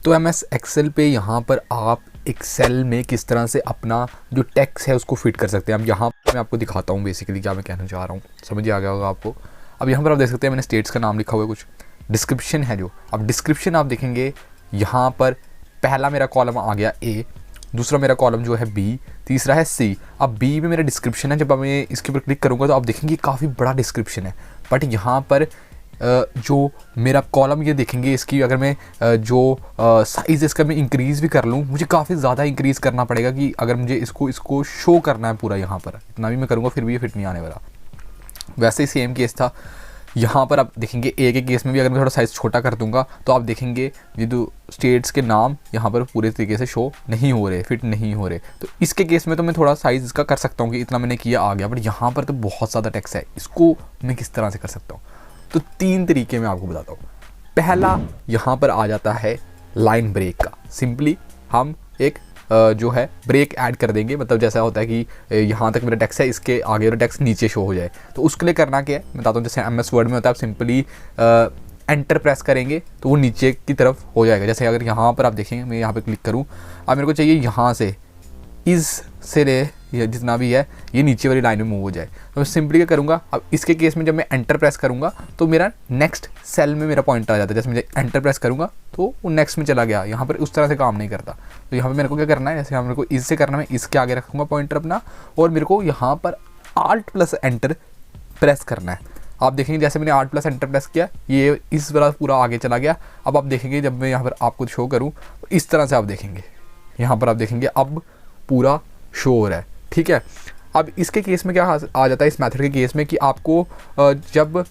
तो MS Excel पे यहाँ पर आप एक सेल में किस तरह से अपना जो टेक्स्ट है उसको फिट कर सकते हैं। अब यहाँ मैं आपको दिखाता हूँ बेसिकली क्या मैं कहना चाह रहा हूँ, समझ आ गया होगा आपको। अब यहाँ पर आप देख सकते हैं मैंने स्टेट्स का नाम लिखा हुआ है, कुछ डिस्क्रिप्शन है जो। अब डिस्क्रिप्शन आप देखेंगे यहाँ पर पहला मेरा कॉलम आ गया A, दूसरा मेरा कॉलम जो है B, तीसरा है C। अब B में मेरा डिस्क्रिप्शन है, जब मैं इसके ऊपर क्लिक करूँगा तो आप देखेंगे काफ़ी बड़ा डिस्क्रिप्शन है। बट यहाँ पर जो मेरा कॉलम ये देखेंगे इसकी अगर मैं जो साइज़ इसका मैं इंक्रीज़ भी कर लूँ, मुझे काफ़ी ज़्यादा इंक्रीज़ करना पड़ेगा कि अगर मुझे इसको शो करना है पूरा। यहाँ पर इतना भी मैं करूँगा फिर भी ये फिट नहीं आने वाला। वैसे ही सेम केस था यहाँ पर। आप देखेंगे A के केस में भी अगर मैं थोड़ा साइज़ छोटा कर दूंगा तो आप देखेंगे ये जो स्टेट्स के नाम यहाँ पर पूरे तरीके से शो नहीं हो रहे, फिट नहीं हो रहे। तो इसके केस में तो मैं थोड़ा साइज़ इसका कर सकता हूँ कि इतना मैंने किया आ गया, बट यहाँ पर तो बहुत ज़्यादा टेक्स्ट है, इसको मैं किस तरह से कर सकता हूँ। तो 3 तरीके मैं आपको बताता हूँ। पहला यहाँ पर आ जाता है लाइन ब्रेक का। सिंपली हम एक जो है ब्रेक ऐड कर देंगे, मतलब जैसा होता है कि यहाँ तक मेरा टेक्स्ट है, इसके आगे वाला टेक्स्ट नीचे शो हो जाए। तो उसके लिए करना क्या है मैं बताता हूँ। जैसे MS वर्ड में होता है, आप सिंपली एंटर प्रेस करेंगे तो वो नीचे की तरफ हो जाएगा। जैसे अगर यहाँ पर आप देखेंगे मैं यहाँ पर क्लिक करूँ, अब मेरे को चाहिए यहाँ से इस से ले या जितना भी है ये नीचे वाली लाइन में मूव हो जाए। तो मैं सिंपली क्या करूँगा, अब इसके केस में जब मैं एंटर प्रेस करूँगा तो मेरा नेक्स्ट सेल में मेरा पॉइंटर आ जाता है। जैसे मुझे एंटर प्रेस करूँगा तो वो नेक्स्ट में चला गया, यहाँ पर उस तरह से काम नहीं करता। तो यहाँ पर मेरे को क्या करना है, जैसे मेरे को इससे करना है, मैं इसके आगे रखूँगा पॉइंटर अपना, और मेरे को यहाँ पर Alt+ एंटर प्रेस करना है। आप देखेंगे जैसे मैंने Alt+ एंटर प्रेस किया, ये इस वाला पूरा आगे चला गया। अब आप देखेंगे जब मैं यहाँ पर आपको शो करूँ इस तरह से आप देखेंगे, यहाँ पर आप देखेंगे अब पूरा शो हो रहा है। ठीक है, अब इसके केस में क्या आ जाता है इस मेथड के केस में कि आपको जब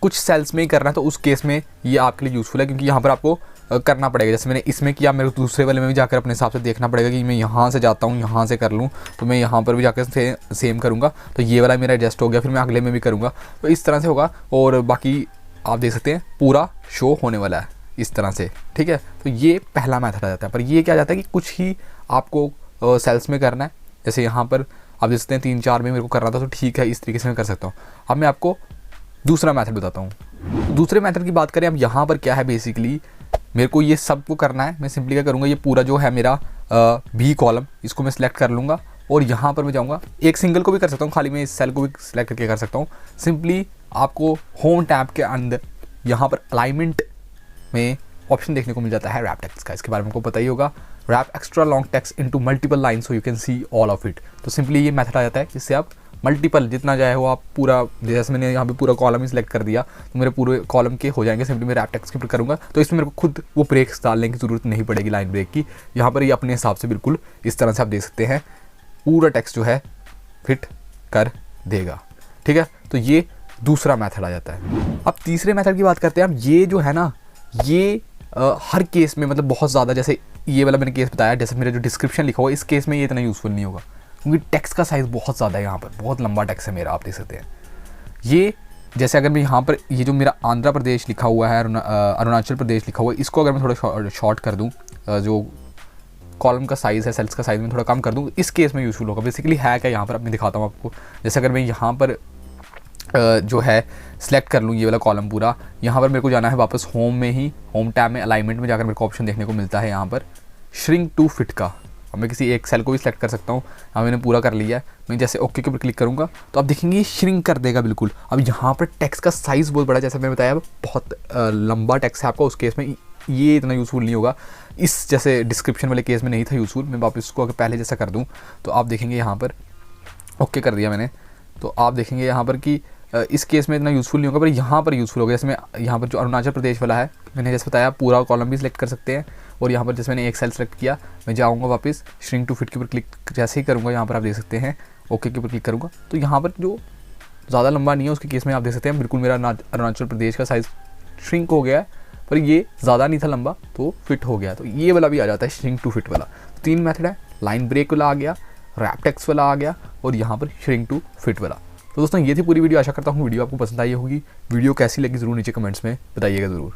कुछ सेल्स में ही करना है तो उस केस में ये आपके लिए यूज़फुल है, क्योंकि यहाँ पर आपको करना पड़ेगा। जैसे मैंने इसमें किया, मेरे दूसरे वाले में भी जाकर अपने हिसाब से देखना पड़ेगा कि मैं यहाँ से जाता हूँ यहाँ से कर लूँ, तो मैं यहाँ पर भी जाकर सेम करूँगा तो ये वाला मेरा एडजस्ट हो गया, फिर मैं अगले में भी करूँगा, तो इस तरह से होगा। और बाकी आप देख सकते हैं पूरा शो होने वाला है इस तरह से। ठीक है, तो ये पहला मेथड आ जाता है। पर ये क्या जाता है कि कुछ ही आपको सेल्स में करना है। जैसे यहाँ पर आप देख सकते हैं 3-4 में मेरे को करना था, तो ठीक है इस तरीके से मैं कर सकता हूँ। अब मैं आपको दूसरा मेथड बताता हूँ। दूसरे मेथड की बात करें, अब यहाँ पर क्या है, बेसिकली मेरे को ये सब को करना है। मैं सिंपली क्या करूँगा, ये पूरा जो है मेरा B कॉलम, इसको मैं सिलेक्ट कर लूँगा और यहाँ पर मैं जाऊँगा, एक सिंगल को भी कर सकता हूँ, खाली मैं इस सेल को भी सिलेक्ट करके कर सकता हूँ। सिंपली आपको होम टैब के अंदर यहाँ पर अलाइनमेंट में ऑप्शन देखने को मिल जाता है रैप टेक्स्ट का, इसके बारे में आपको पता ही होगा। Wrap extra long text into multiple line so you can see all of it. तो सिंपली ये मेथड आ जाता है जिससे आप मल्टीपल जितना चाहे हो आप पूरा, जैसे मैंने यहाँ पे पूरा कॉलम ही सिलेक्ट कर दिया तो मेरे पूरे कॉलम के हो जाएंगे। सिंपली मैं रैप टेक्स्ट के ऊपर करूँगा तो इसमें मेरे को खुद वो ब्रेक्स डालने की ज़रूरत नहीं पड़ेगी लाइन ब्रेक की। यहाँ पर ये अपने हिसाब से बिल्कुल इस तरह से आप देख सकते हैं पूरा टेक्स्ट जो है फिट कर देगा। ठीक है, तो ये दूसरा मेथड आ जाता है। अब तीसरे मेथड की बात करते हैं। अब ये जो है ना, ये हर केस में मतलब बहुत ज़्यादा, जैसे ये वाला मैंने केस बताया, जैसे मेरा जो डिस्क्रिप्शन लिखा हुआ है इस केस में ये इतना यूज़फुल नहीं होगा, क्योंकि टेक्स्ट का साइज़ बहुत ज़्यादा है। यहाँ पर बहुत लंबा टेक्स्ट है मेरा, आप देख सकते हैं। ये जैसे अगर मैं यहाँ पर ये जो मेरा आंध्र प्रदेश लिखा हुआ है, अरुणाचल प्रदेश लिखा हुआ है, इसको अगर मैं थोड़ा शॉर्ट कर दूँ, जो कॉलम का साइज़ है, सेल्स का साइज़ में थोड़ा कम कर दूँ, इस केस में यूज़फुल होगा। बेसिकली है क्या यहाँ पर, अब मैं दिखाता हूँ आपको। जैसे अगर मैं यहाँ पर जो है सिलेक्ट कर लूँ ये वाला कॉलम पूरा, यहाँ पर मेरे को जाना है वापस होम में ही, होम टैब में अलाइनमेंट में जाकर मेरे को ऑप्शन देखने को मिलता है यहाँ पर श्रिंक टू फिट का। अब मैं किसी एक सेल को भी सिलेक्ट कर सकता हूँ। अब मैंने पूरा कर लिया है, मैं जैसे ओके के ऊपर क्लिक करूँगा तो आप देखेंगे ये श्रिंक कर देगा बिल्कुल। अब यहाँ पर टेक्स्ट का साइज़ बहुत बड़ा है, जैसे मैंने बताया बहुत लंबा टेक्स्ट है आपका, उस केस में ये इतना यूज़फुल नहीं होगा। इस जैसे डिस्क्रिप्शन वाले केस में नहीं था यूज़फुल। मैं वापस इसको अगर पहले जैसा कर दूँ तो आप देखेंगे यहाँ पर ओके कर दिया मैंने, तो आप देखेंगे यहाँ पर कि इस केस में इतना यूज़फुल नहीं होगा, पर यहाँ पर यूज़फुल होगा। जैसे मैं यहाँ पर जो अरुणाचल प्रदेश वाला है, मैंने जैसे बताया पूरा कॉलम भी सिलेक्ट कर सकते हैं। और यहाँ पर जैसे मैंने एक सेल सेलेक्ट किया, मैं जाऊँगा वापस श्रिंक टू फिट के ऊपर क्लिक जैसे ही करूँगा, यहाँ पर आप देख सकते हैं ओके के ऊपर क्लिक करूँगा तो यहाँ पर जो ज़्यादा लंबा नहीं है उसके केस में आप देख सकते हैं बिल्कुल मेरा अरुणाचल प्रदेश का साइज़ श्रिंक हो गया है, पर ये ज़्यादा नहीं था लंबा तो फिट हो गया। तो ये वाला भी आ जाता है श्रिंक टू फिट वाला। 3 मेथड है, लाइन ब्रेक वाला आ गया, रैप टेक्स्ट वाला आ गया और यहाँ पर श्रिंक टू फिट वाला। तो दोस्तों ये थी पूरी वीडियो। आशा करता हूँ वीडियो आपको पसंद आई होगी। वीडियो कैसी लगी ज़रूर नीचे कमेंट्स में बताइएगा ज़रूर।